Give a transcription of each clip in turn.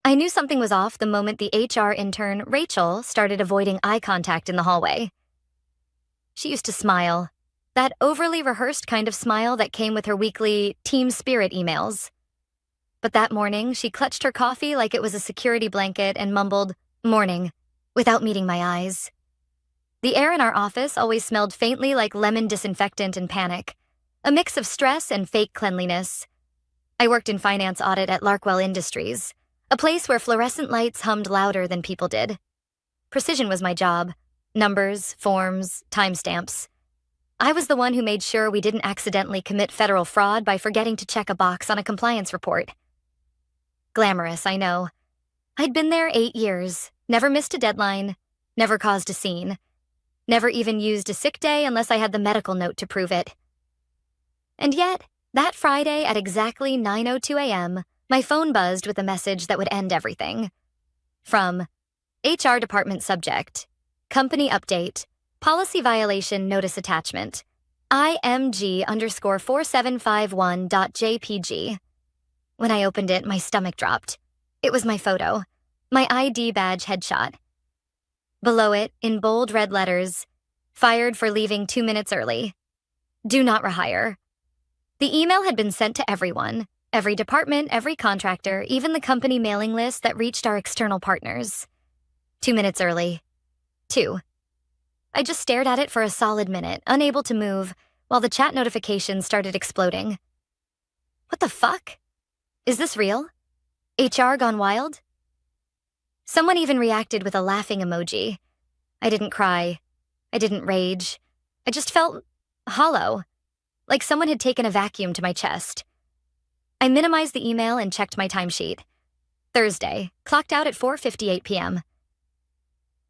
I knew something was off the moment the HR intern, Rachel, started avoiding eye contact in the hallway. She used to smile, that overly rehearsed kind of smile that came with her weekly team spirit emails. But that morning, she clutched her coffee like it was a security blanket and mumbled, "Morning," without meeting my eyes. The air in our office always smelled faintly like lemon disinfectant and panic, a mix of stress and fake cleanliness. I worked in finance audit at Larkwell Industries, a place where fluorescent lights hummed louder than people did. Precision was my job. Numbers, forms, timestamps. I was the one who made sure we didn't accidentally commit federal fraud by forgetting to check a box on a compliance report. Glamorous, I know. I'd been there 8 years, never missed a deadline, never caused a scene, never even used a sick day unless I had the medical note to prove it. And yet, that Friday at exactly 9:02 a.m., my phone buzzed with a message that would end everything. From HR Department Subject, Company Update, Policy Violation Notice Attachment, IMG_4751.jpg. When I opened it, my stomach dropped. It was my photo, my ID badge headshot. Below it, in bold red letters, "Fired for leaving 2 minutes early. Do not rehire." The email had been sent to everyone, every department, every contractor, even the company mailing list that reached our external partners. 2 minutes early. 2. I just stared at it for a solid minute, unable to move, while the chat notifications started exploding. What the fuck? Is this real? HR gone wild? Someone even reacted with a laughing emoji. I didn't cry. I didn't rage. I just felt hollow, like someone had taken a vacuum to my chest. I minimized the email and checked my timesheet. Thursday, clocked out at 4:58 p.m.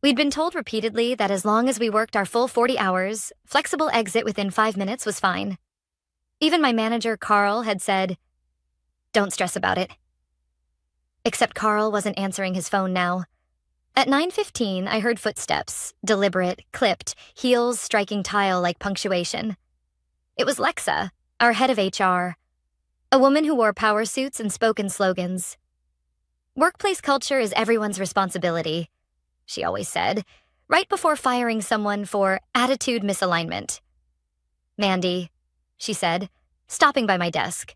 We'd been told repeatedly that as long as we worked our full 40 hours, flexible exit within 5 minutes was fine. Even my manager, Carl, had said, "Don't stress about it." Except Carl wasn't answering his phone now. At 9:15, I heard footsteps, deliberate, clipped, heels striking tile like punctuation. It was Lexa, our head of HR, a woman who wore power suits and spoke in slogans. "Workplace culture is everyone's responsibility," she always said, right before firing someone for attitude misalignment. "Mandy," she said, stopping by my desk.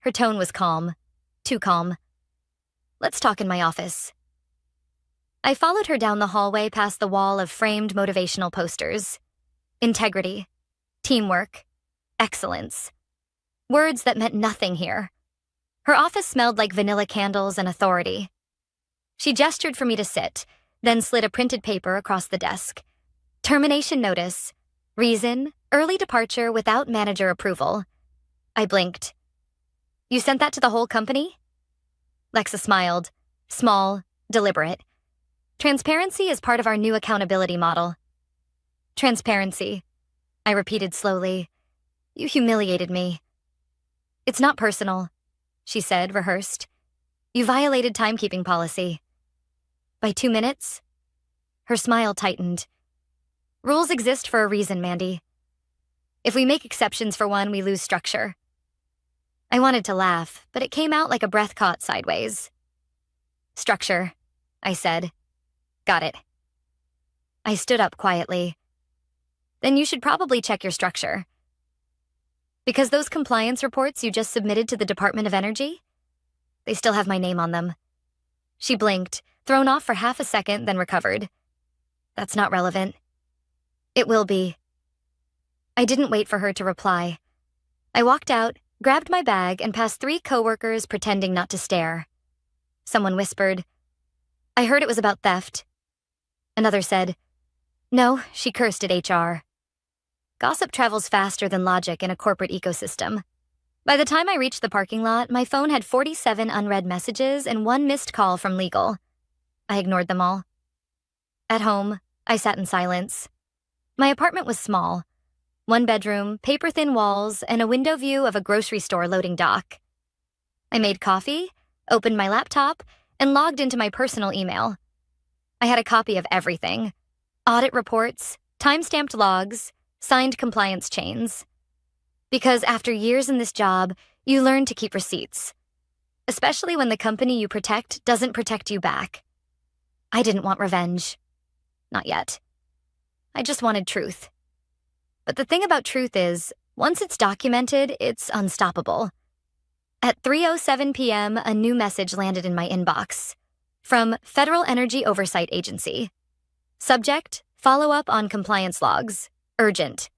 Her tone was calm, too calm. "Let's talk in my office." I followed her down the hallway past the wall of framed motivational posters. Integrity, teamwork, excellence. Words that meant nothing here. Her office smelled like vanilla candles and authority. She gestured for me to sit, then slid a printed paper across the desk. Termination notice. Reason, early departure without manager approval. I blinked. "You sent that to the whole company?" Lexa smiled, small, deliberate. "Transparency is part of our new accountability model." "Transparency," I repeated slowly. "You humiliated me." "It's not personal," she said, rehearsed. "You violated timekeeping policy." "By 2 minutes?" Her smile tightened. "Rules exist for a reason, Mandy. If we make exceptions for one, we lose structure." I wanted to laugh, but it came out like a breath caught sideways. "Structure," I said. "Got it." I stood up quietly. "Then you should probably check your structure." "Because those compliance reports you just submitted to the Department of Energy? They still have my name on them." She blinked, thrown off for half a second, then recovered. "That's not relevant." "It will be." I didn't wait for her to reply. I walked out, grabbed my bag, and passed 3 coworkers pretending not to stare. Someone whispered, "I heard it was about theft." Another said, "No, she cursed at HR." Gossip travels faster than logic in a corporate ecosystem. By the time I reached the parking lot, my phone had 47 unread messages and 1 missed call from legal. I ignored them all. At home, I sat in silence. My apartment was small. 1 bedroom, paper-thin walls, and a window view of a grocery store loading dock. I made coffee, opened my laptop, and logged into my personal email. I had a copy of everything. Audit reports, time-stamped logs, signed compliance chains. Because after years in this job, you learn to keep receipts. especially when the company you protect doesn't protect you back. I didn't want revenge. Not yet. I just wanted truth. But the thing about truth is, once it's documented, it's unstoppable. At 3:07 p.m., a new message landed in my inbox. From Federal Energy Oversight Agency. Subject, follow-up on compliance logs. Urgent.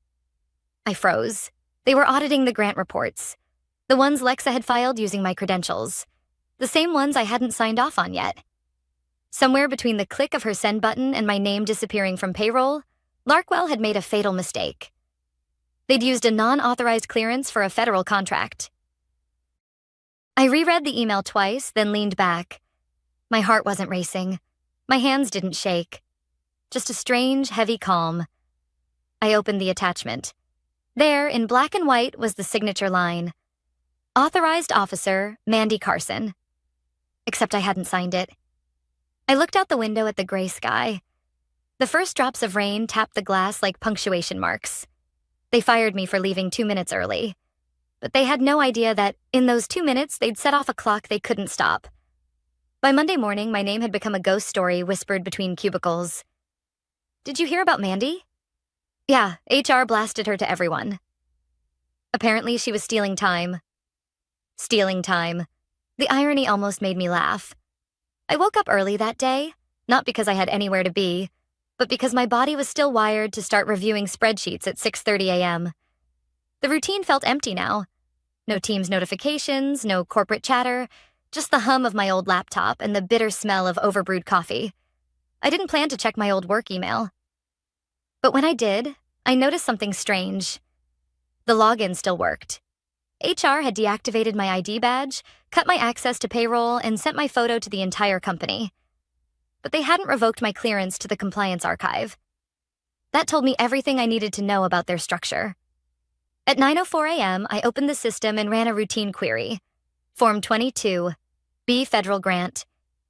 I froze. They were auditing the grant reports. The ones Lexa had filed using my credentials. The same ones I hadn't signed off on yet. Somewhere between the click of her send button and my name disappearing from payroll, Larkwell had made a fatal mistake. They'd used a non-authorized clearance for a federal contract. I reread the email twice, then leaned back. My heart wasn't racing. My hands didn't shake. Just a strange, heavy calm. I opened the attachment. There, in black and white, was the signature line. Authorized Officer, Mandy Carson. Except I hadn't signed it. I looked out the window at the gray sky. The first drops of rain tapped the glass like punctuation marks. They fired me for leaving 2 minutes early. But they had no idea that, in those 2 minutes, they'd set off a clock they couldn't stop. By Monday morning, my name had become a ghost story whispered between cubicles. Did you hear about Mandy? Yeah, HR blasted her to everyone. Apparently, she was stealing time. Stealing time. The irony almost made me laugh. I woke up early that day, not because I had anywhere to be, but because my body was still wired to start reviewing spreadsheets at 6:30 a.m. The routine felt empty now. No Teams notifications, no corporate chatter, just the hum of my old laptop and the bitter smell of overbrewed coffee. I didn't plan to check my old work email. But when I did, I noticed something strange. The login still worked. HR had deactivated my ID badge, cut my access to payroll, and sent my photo to the entire company. But they hadn't revoked my clearance to the compliance archive. That told me everything I needed to know about their structure. At 9:04 a.m., I opened the system and ran a routine query. Form 22, B Federal Grant,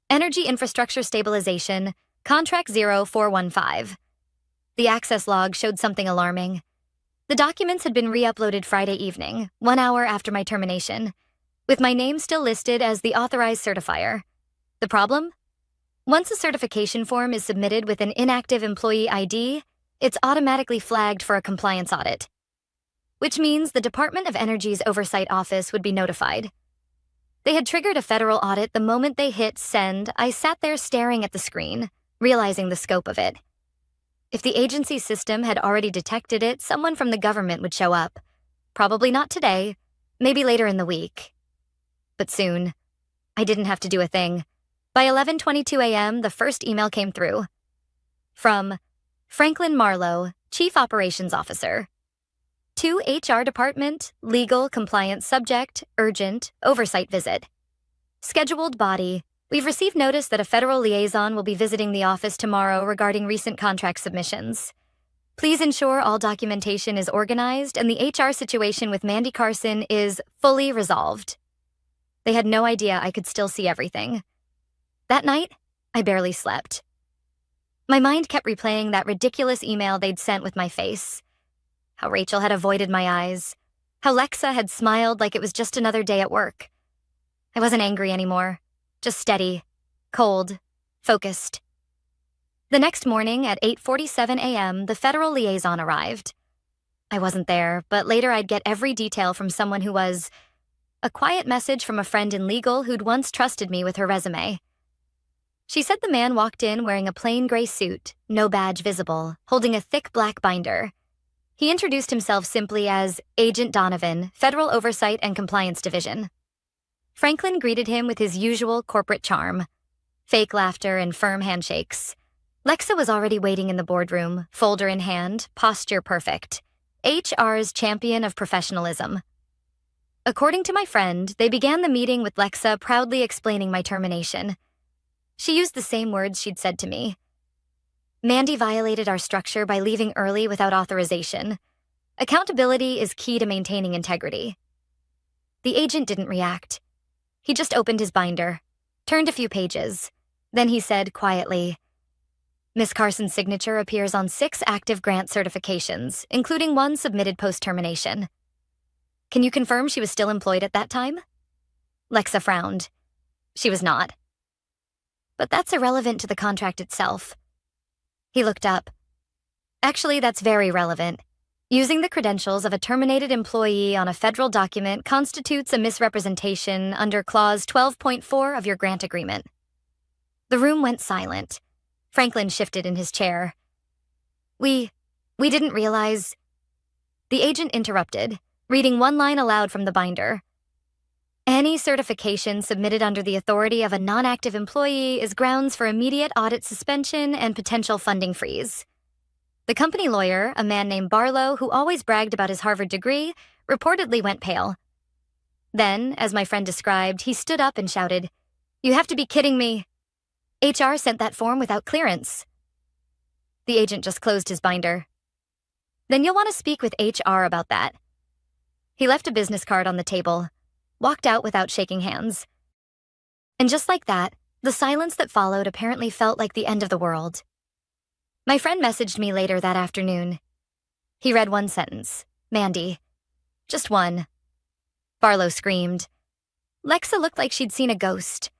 Energy Infrastructure Stabilization, Contract 0415. The access log showed something alarming. The documents had been re-uploaded Friday evening, 1 hour after my termination, with my name still listed as the authorized certifier. The problem? Once a certification form is submitted with an inactive employee ID, it's automatically flagged for a compliance audit. Which means the Department of Energy's Oversight Office would be notified. They had triggered a federal audit the moment they hit send. I sat there staring at the screen, realizing the scope of it. If the agency system had already detected it, someone from the government would show up. Probably not today, maybe later in the week. But soon. I didn't have to do a thing. By 11:22 a.m., the first email came through. From Franklin Marlowe, Chief Operations Officer. To HR Department, Legal Compliance Subject, Urgent, Oversight Visit. Scheduled body. We've received notice that a federal liaison will be visiting the office tomorrow regarding recent contract submissions. Please ensure all documentation is organized and the HR situation with Mandy Carson is fully resolved. They had no idea I could still see everything. That night, I barely slept. My mind kept replaying that ridiculous email they'd sent with my face. How Rachel had avoided my eyes. How Lexa had smiled like it was just another day at work. I wasn't angry anymore. Just steady, cold, focused. The next morning at 8:47 a.m., the federal liaison arrived. I wasn't there, but later I'd get every detail from someone who was a quiet message from a friend in legal who'd once trusted me with her resume. She said the man walked in wearing a plain gray suit, no badge visible, holding a thick black binder. He introduced himself simply as Agent Donovan, Federal Oversight and Compliance Division. Franklin greeted him with his usual corporate charm, fake laughter and firm handshakes. Lexa was already waiting in the boardroom, folder in hand, posture perfect. HR's champion of professionalism. According to my friend, they began the meeting with Lexa proudly explaining my termination. She used the same words she'd said to me. Mandy violated our structure by leaving early without authorization. Accountability is key to maintaining integrity. The agent didn't react. He just opened his binder, turned a few pages. Then he said quietly, Miss Carson's signature appears on 6 active grant certifications, including 1 submitted post-termination. Can you confirm she was still employed at that time? Lexa frowned. She was not. But that's irrelevant to the contract itself. He looked up. Actually, that's very relevant. Using the credentials of a terminated employee on a federal document constitutes a misrepresentation under Clause 12.4 of your grant agreement. The room went silent. Franklin shifted in his chair. We didn't realize... The agent interrupted, reading one line aloud from the binder. Any certification submitted under the authority of a non-active employee is grounds for immediate audit suspension and potential funding freeze. The company lawyer, a man named Barlow, who always bragged about his Harvard degree, reportedly went pale. Then, as my friend described, he stood up and shouted, "You have to be kidding me. HR sent that form without clearance." The agent just closed his binder. "Then you'll want to speak with HR about that." He left a business card on the table, walked out without shaking hands. And just like that, the silence that followed apparently felt like the end of the world. My friend messaged me later that afternoon. He read one sentence. Mandy. Just one. Barlow screamed. Lexa looked like she'd seen a ghost.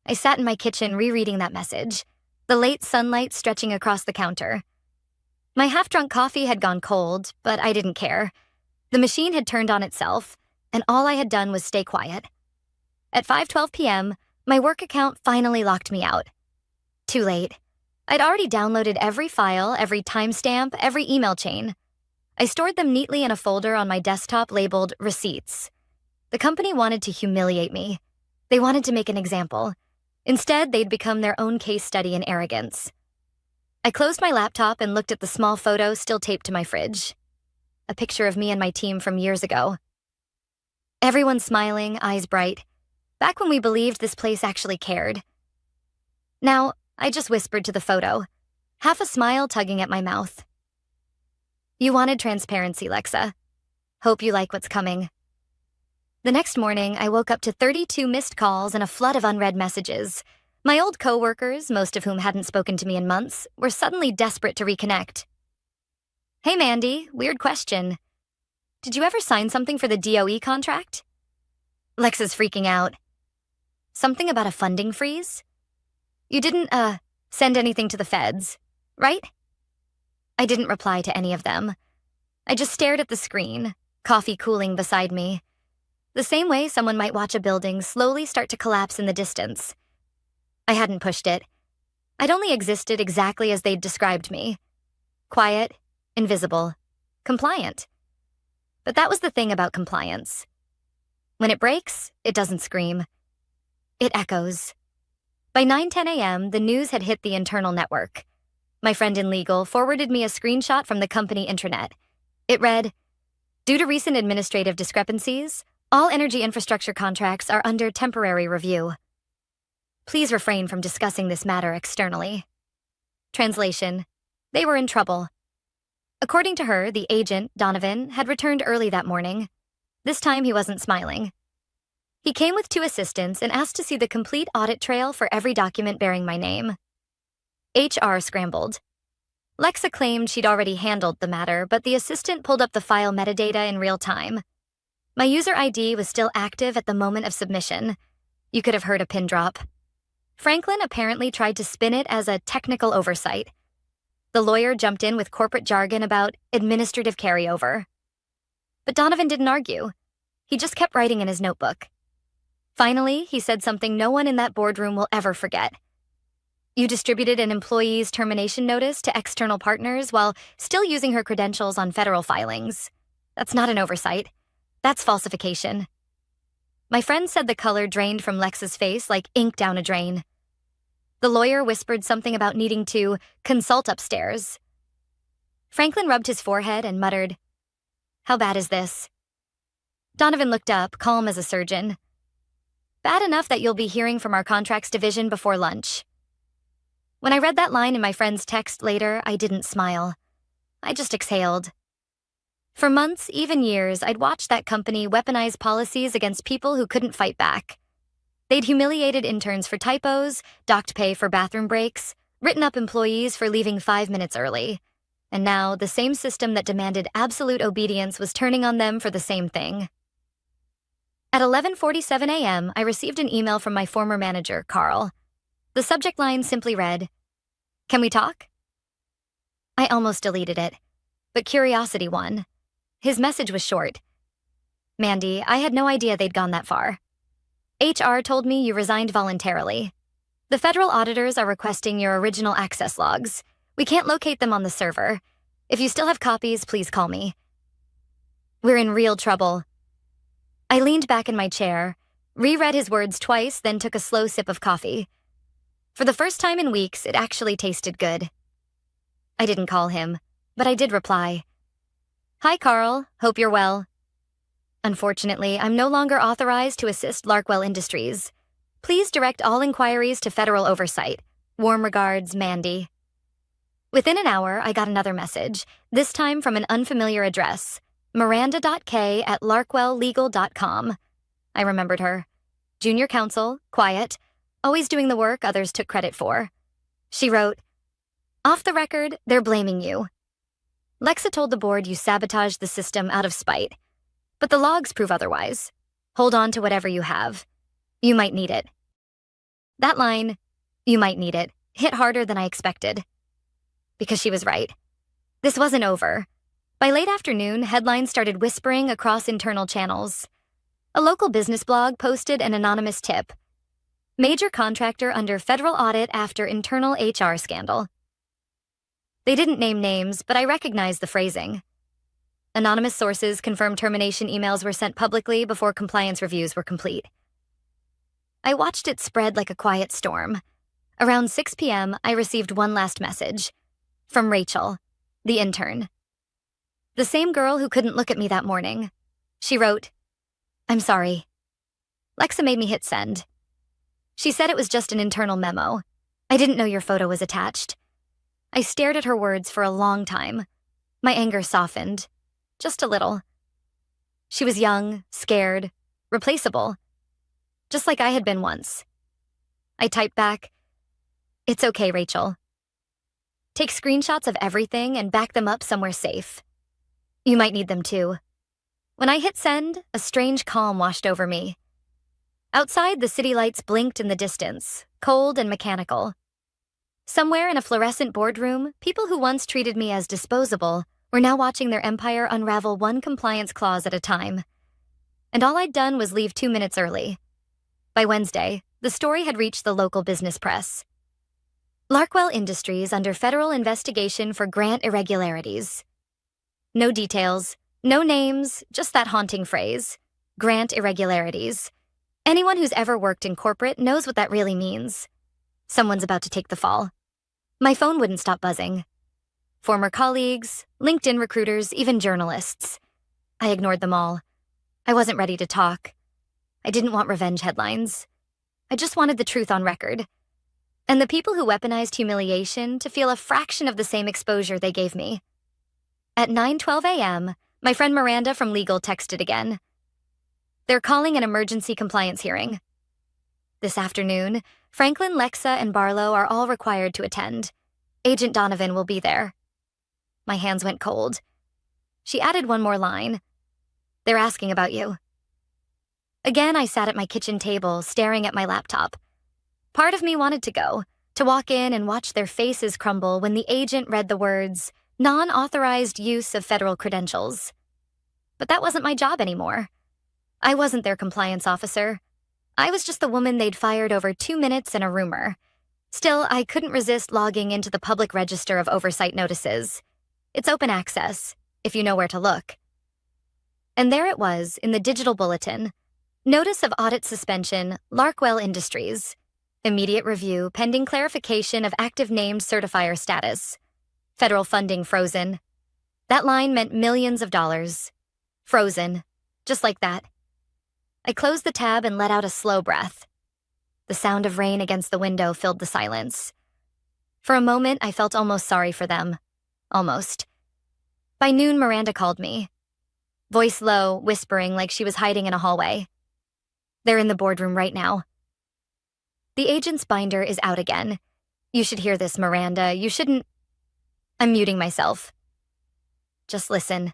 I sat in my kitchen rereading that message, the late sunlight stretching across the counter. My half-drunk coffee had gone cold, but I didn't care. The machine had turned on itself, and all I had done was stay quiet. At 5:12 p.m., my work account finally locked me out. Too late. I'd already downloaded every file, every timestamp, every email chain. I stored them neatly in a folder on my desktop labeled Receipts. The company wanted to humiliate me. They wanted to make an example. Instead, they'd become their own case study in arrogance. I closed my laptop and looked at the small photo still taped to my fridge. A picture of me and my team from years ago. Everyone smiling, eyes bright. Back when we believed this place actually cared. Now, I just whispered to the photo, half a smile tugging at my mouth. You wanted transparency, Lexa. Hope you like what's coming. The next morning, I woke up to 32 missed calls and a flood of unread messages. My old coworkers, most of whom hadn't spoken to me in months, were suddenly desperate to reconnect. Hey, Mandy, weird question. Did you ever sign something for the DOE contract? Lexa's freaking out. Something about a funding freeze? You didn't, send anything to the feds, right? I didn't reply to any of them. I just stared at the screen, coffee cooling beside me. The same way someone might watch a building slowly start to collapse in the distance. I hadn't pushed it. I'd only existed exactly as they'd described me. Quiet, invisible, compliant. But that was the thing about compliance. When it breaks, it doesn't scream. It echoes. By 9:10 a.m., the news had hit the internal network. My friend in legal forwarded me a screenshot from the company intranet. It read, "Due to recent administrative discrepancies, all energy infrastructure contracts are under temporary review. Please refrain from discussing this matter externally." Translation: They were in trouble. According to her, the agent, Donovan, had returned early that morning. This time he wasn't smiling. He came with 2 assistants and asked to see the complete audit trail for every document bearing my name. HR scrambled. Lexa claimed she'd already handled the matter, but the assistant pulled up the file metadata in real time. My user ID was still active at the moment of submission. You could have heard a pin drop. Franklin apparently tried to spin it as a technical oversight. The lawyer jumped in with corporate jargon about administrative carryover. But Donovan didn't argue. He just kept writing in his notebook. Finally, he said something no one in that boardroom will ever forget. You distributed an employee's termination notice to external partners while still using her credentials on federal filings. That's not an oversight. That's falsification. My friend said the color drained from Lexa's face like ink down a drain. The lawyer whispered something about needing to consult upstairs. Franklin rubbed his forehead and muttered, "How bad is this?" Donovan looked up, calm as a surgeon. "Bad enough that you'll be hearing from our contracts division before lunch." When I read that line in my friend's text later, I didn't smile. I just exhaled. For months, even years, I'd watched that company weaponize policies against people who couldn't fight back. They'd humiliated interns for typos, docked pay for bathroom breaks, written up employees for leaving 5 minutes early. And now, the same system that demanded absolute obedience was turning on them for the same thing. At 11:47 a.m., I received an email from my former manager, Carl. The subject line simply read, "Can we talk?" I almost deleted it, but curiosity won. His message was short. "Mandy, I had no idea they'd gone that far. HR told me you resigned voluntarily. The federal auditors are requesting your original access logs. We can't locate them on the server. If you still have copies, please call me. We're in real trouble." I leaned back in my chair, reread his words twice, then took a slow sip of coffee. For the first time in weeks, it actually tasted good. I didn't call him, but I did reply. "Hi, Carl. Hope you're well. Unfortunately, I'm no longer authorized to assist Larkwell Industries. Please direct all inquiries to federal oversight. Warm regards, Mandy." Within an hour, I got another message, this time from an unfamiliar address, miranda.k@larkwelllegal.com. I remembered her. Junior counsel, quiet, always doing the work others took credit for. She wrote, "Off the record, they're blaming you. Lexa told the board you sabotaged the system out of spite, but the logs prove otherwise. Hold on to whatever you have. You might need it." That line, "you might need it," hit harder than I expected. Because she was right. This wasn't over. By late afternoon, headlines started whispering across internal channels. A local business blog posted an anonymous tip. "Major contractor under federal audit after internal HR scandal." They didn't name names, but I recognized the phrasing. Anonymous sources confirmed termination emails were sent publicly before compliance reviews were complete. I watched it spread like a quiet storm. Around 6 p.m., I received one last message. From Rachel, the intern. The same girl who couldn't look at me that morning. She wrote, "I'm sorry." Lexa made me hit send. She said it was just an internal memo. "I didn't know your photo was attached." I stared at her words for a long time. My anger softened. Just a little. She was young, scared, replaceable. Just like I had been once. I typed back, "It's okay, Rachel. Take screenshots of everything and back them up somewhere safe. You might need them too." When I hit send, a strange calm washed over me. Outside, the city lights blinked in the distance, cold and mechanical. Somewhere in a fluorescent boardroom, people who once treated me as disposable were now watching their empire unravel one compliance clause at a time. And all I'd done was leave 2 minutes early. By Wednesday, the story had reached the local business press. Larkwell Industries under federal investigation for grant irregularities. No details, no names, just that haunting phrase, grant irregularities. Anyone who's ever worked in corporate knows what that really means. Someone's about to take the fall. My phone wouldn't stop buzzing. Former colleagues, LinkedIn recruiters, even journalists. I ignored them all. I wasn't ready to talk. I didn't want revenge headlines. I just wanted the truth on record. And the people who weaponized humiliation to feel a fraction of the same exposure they gave me. At 9:12 a.m., my friend Miranda from legal texted again. "They're calling an emergency compliance hearing. This afternoon, Franklin, Lexa, and Barlow are all required to attend. Agent Donovan will be there." My hands went cold. She added one more line. "They're asking about you." Again, I sat at my kitchen table, staring at my laptop. Part of me wanted to go, to walk in and watch their faces crumble when the agent read the words, "Non-authorized use of federal credentials." But that wasn't my job anymore. I wasn't their compliance officer. I was just the woman they'd fired over 2 minutes and a rumor. Still, I couldn't resist logging into the public register of oversight notices. It's open access, if you know where to look. And there it was, in the digital bulletin. Notice of audit suspension, Larkwell Industries. Immediate review pending clarification of active named certifier status. Federal funding frozen. That line meant millions of dollars. Frozen. Just like that. I closed the tab and let out a slow breath. The sound of rain against the window filled the silence. For a moment, I felt almost sorry for them. Almost. By noon, Miranda called me. Voice low, whispering like she was hiding in a hallway. "They're in the boardroom right now." The agent's binder is out again. "You should hear this, Miranda. You shouldn't..." I'm muting myself. "Just listen."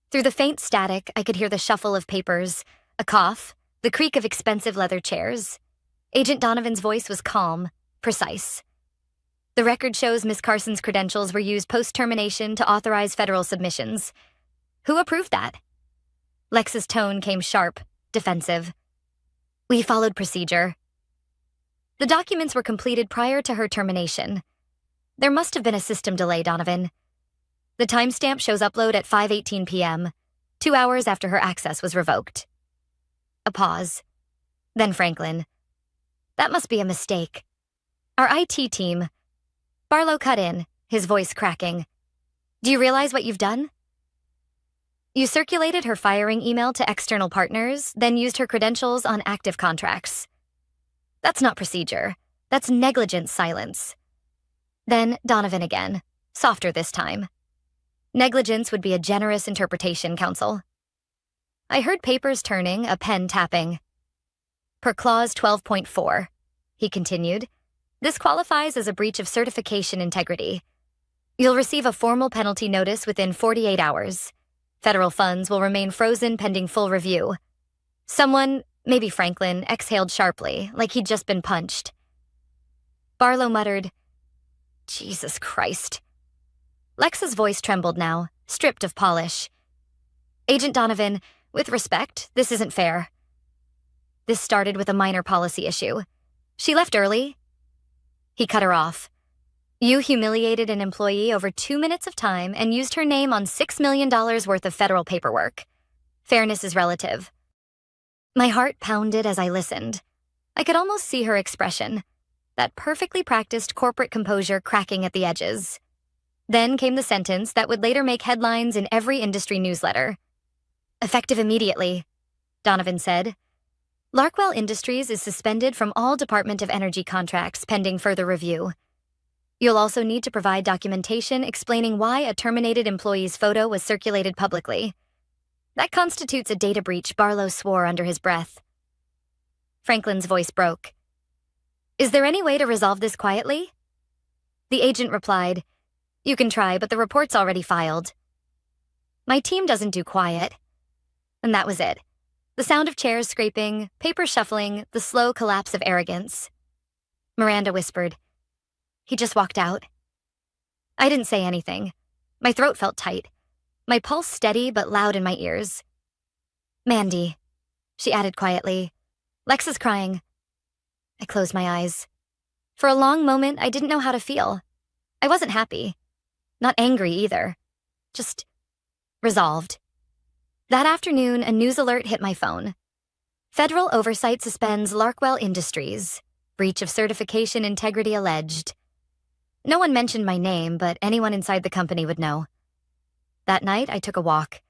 Through the faint static, I could hear the shuffle of papers, A cough, the creak of expensive leather chairs. Agent Donovan's voice was calm, precise. The record shows Miss Carson's credentials were used post-termination to authorize federal submissions. Who approved that? Lex's tone came sharp, defensive. We followed procedure. The documents were completed prior to her termination. There must have been a system delay, Donovan. The timestamp shows upload at 5:18 p.m., 2 hours after her access was revoked. A pause. Then Franklin. That must be a mistake. Our IT team. Barlow cut in, his voice cracking. Do you realize what you've done? You circulated her firing email to external partners, then used her credentials on active contracts. That's not procedure. That's negligent silence. Then Donovan again, softer this time. Negligence would be a generous interpretation, counsel. I heard papers turning, a pen tapping. Per clause 12.4, he continued, this qualifies as a breach of certification integrity. You'll receive a formal penalty notice within 48 hours. Federal funds will remain frozen pending full review. Someone, maybe Franklin, exhaled sharply, like he'd just been punched. Barlow muttered, Jesus Christ. Lex's voice trembled now, stripped of polish. Agent Donovan, with respect, this isn't fair. This started with a minor policy issue. She left early. He cut her off. You humiliated an employee over 2 minutes of time and used her name on $6 million worth of federal paperwork. Fairness is relative. My heart pounded as I listened. I could almost see her expression, that perfectly practiced corporate composure cracking at the edges. Then came the sentence that would later make headlines in every industry newsletter. Effective immediately, Donovan said. Larkwell Industries is suspended from all Department of Energy contracts pending further review. You'll also need to provide documentation explaining why a terminated employee's photo was circulated publicly. That constitutes a data breach, Barlow swore under his breath. Franklin's voice broke. Is there any way to resolve this quietly? The agent replied, You can try, but the report's already filed. My team doesn't do quiet. And that was it. The sound of chairs scraping, paper shuffling, the slow collapse of arrogance. Miranda whispered. He just walked out. I didn't say anything. My throat felt tight. My pulse steady but loud in my ears. Mandy, she added quietly. Lex is crying. I closed my eyes. For a long moment, I didn't know how to feel. I wasn't happy. Not angry either. Just resolved. That afternoon, a news alert hit my phone. Federal oversight suspends Larkwell Industries. Breach of certification integrity alleged. No one mentioned my name, but anyone inside the company would know. That night, I took a walk.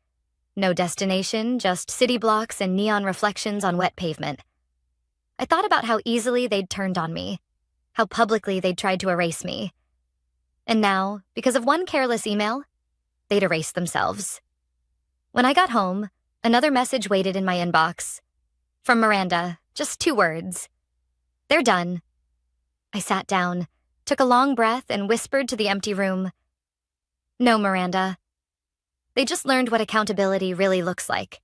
No destination, just city blocks and neon reflections on wet pavement. I thought about how easily they'd turned on me, how publicly they'd tried to erase me. And now, because of one careless email, they'd erased themselves. When I got home, another message waited in my inbox. From Miranda, just 2 words. They're done. I sat down, took a long breath, and whispered to the empty room. No, Miranda. They just learned what accountability really looks like.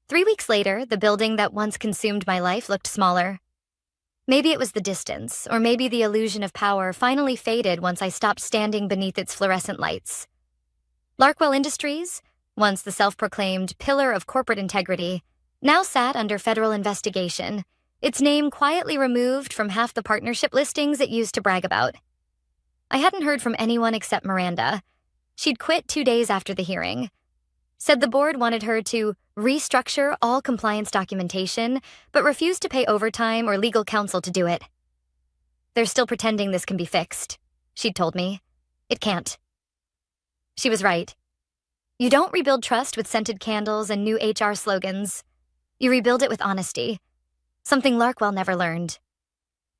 3 weeks later, the building that once consumed my life looked smaller. Maybe it was the distance, or maybe the illusion of power finally faded once I stopped standing beneath its fluorescent lights. Larkwell Industries, once the self-proclaimed pillar of corporate integrity, now sat under federal investigation, its name quietly removed from half the partnership listings it used to brag about. I hadn't heard from anyone except Miranda. She'd quit 2 days after the hearing. Said the board wanted her to restructure all compliance documentation, but refused to pay overtime or legal counsel to do it. They're still pretending this can be fixed, she'd told me. It can't. She was right. You don't rebuild trust with scented candles and new HR slogans. You rebuild it with honesty, something Larkwell never learned.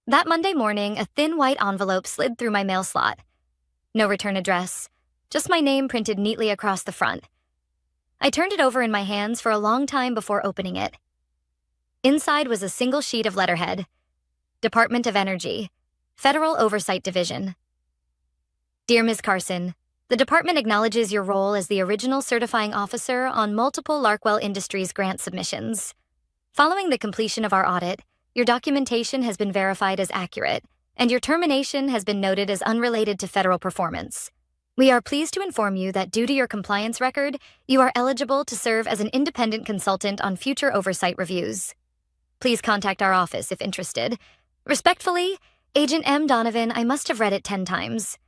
That Monday morning, a thin white envelope slid through my mail slot. No return address, just my name printed neatly across the front. I turned it over in my hands for a long time before opening it. Inside was a single sheet of letterhead. Department of Energy, Federal Oversight Division. Dear Ms. Carson, The department acknowledges your role as the original certifying officer on multiple Larkwell Industries grant submissions. Following the completion of our audit, your documentation has been verified as accurate, and your termination has been noted as unrelated to federal performance. We are pleased to inform you that due to your compliance record, you are eligible to serve as an independent consultant on future oversight reviews. Please contact our office if interested. Respectfully, Agent M. Donovan. I must have read it 10 times.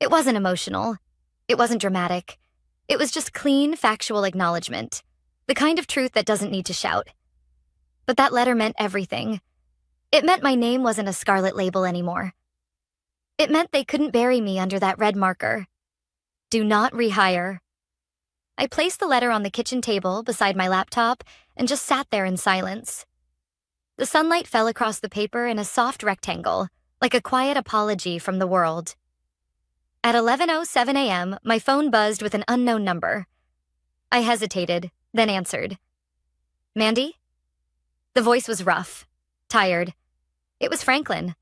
It wasn't emotional. It wasn't dramatic. It was just clean, factual acknowledgement. The kind of truth that doesn't need to shout. But that letter meant everything. It meant my name wasn't a scarlet label anymore. It meant they couldn't bury me under that red marker. Do not rehire. I placed the letter on the kitchen table beside my laptop and just sat there in silence. The sunlight fell across the paper in a soft rectangle, like a quiet apology from the world. At 11:07 a.m., my phone buzzed with an unknown number. I hesitated, then answered. Mandy? The voice was rough, tired. It was Franklin.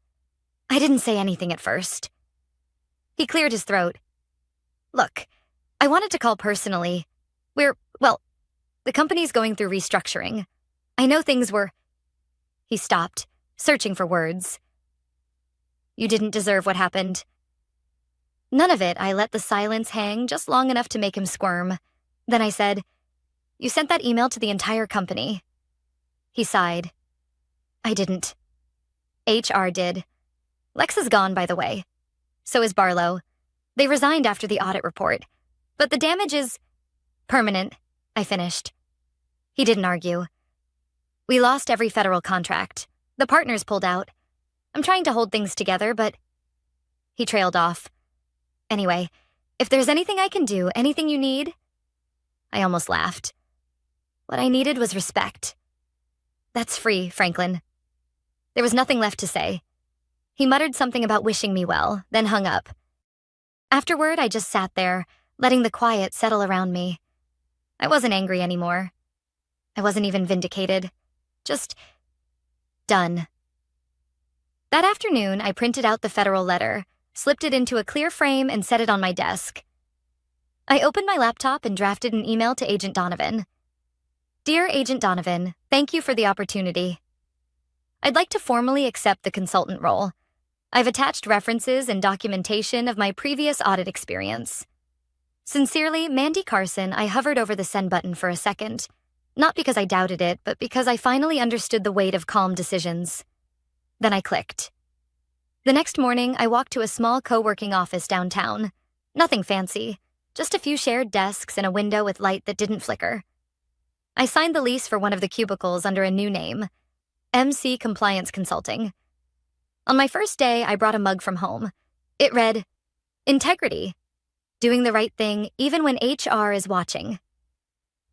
I didn't say anything at first. He cleared his throat. Look, I wanted to call personally. The company's going through restructuring. I know things were... He stopped, searching for words. You didn't deserve what happened. None of it. I let the silence hang just long enough to make him squirm. Then I said, You sent that email to the entire company. He sighed. I didn't. HR did. Lex is gone, by the way. So is Barlow. They resigned after the audit report. But the damage is permanent, I finished. He didn't argue. We lost every federal contract. The partners pulled out. I'm trying to hold things together, but... He trailed off. Anyway, if there's anything I can do, anything you need... I almost laughed. What I needed was respect. That's free, Franklin. There was nothing left to say. He muttered something about wishing me well, then hung up. Afterward, I just sat there, letting the quiet settle around me. I wasn't angry anymore. I wasn't even vindicated. Just... done. That afternoon, I printed out the federal letter, slipped it into a clear frame, and set it on my desk. I opened my laptop and drafted an email to Agent Donovan. Dear Agent Donovan, thank you for the opportunity. I'd like to formally accept the consultant role. I've attached references and documentation of my previous audit experience. Sincerely, Mandy Carson. I hovered over the send button for a second. Not because I doubted it, but because I finally understood the weight of calm decisions. Then I clicked. The next morning, I walked to a small co-working office downtown. Nothing fancy, just a few shared desks and a window with light that didn't flicker. I signed the lease for one of the cubicles under a new name, MC Compliance Consulting. On my first day, I brought a mug from home. It read, Integrity, doing the right thing even when HR is watching.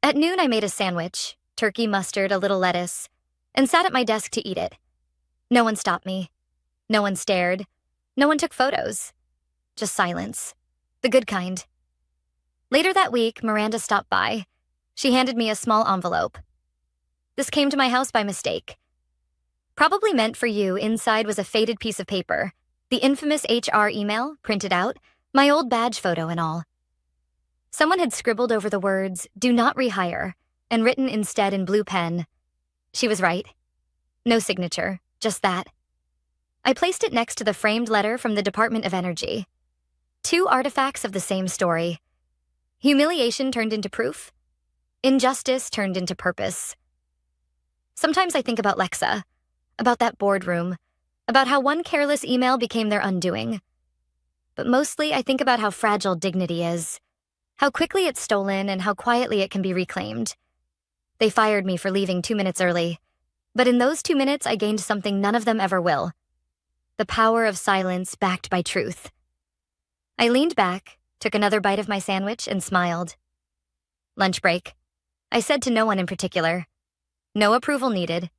At noon, I made a sandwich, turkey, mustard, a little lettuce, and sat at my desk to eat it. No one stopped me. No one stared. No one took photos. Just silence. The good kind. Later that week, Miranda stopped by. She handed me a small envelope. This came to my house by mistake. Probably meant for you, inside was a faded piece of paper, the infamous HR email, printed out, my old badge photo and all. Someone had scribbled over the words, Do not rehire, and written instead in blue pen. She was right. No signature, just that. I placed it next to the framed letter from the Department of Energy. 2 artifacts of the same story. Humiliation turned into proof. Injustice turned into purpose. Sometimes I think about Lexa, about that boardroom, about how one careless email became their undoing. But mostly I think about how fragile dignity is, how quickly it's stolen and how quietly it can be reclaimed. They fired me for leaving 2 minutes early, but in those 2 minutes I gained something none of them ever will. The power of silence backed by truth. I leaned back, took another bite of my sandwich, and smiled. Lunch break. I said to no one in particular. No approval needed.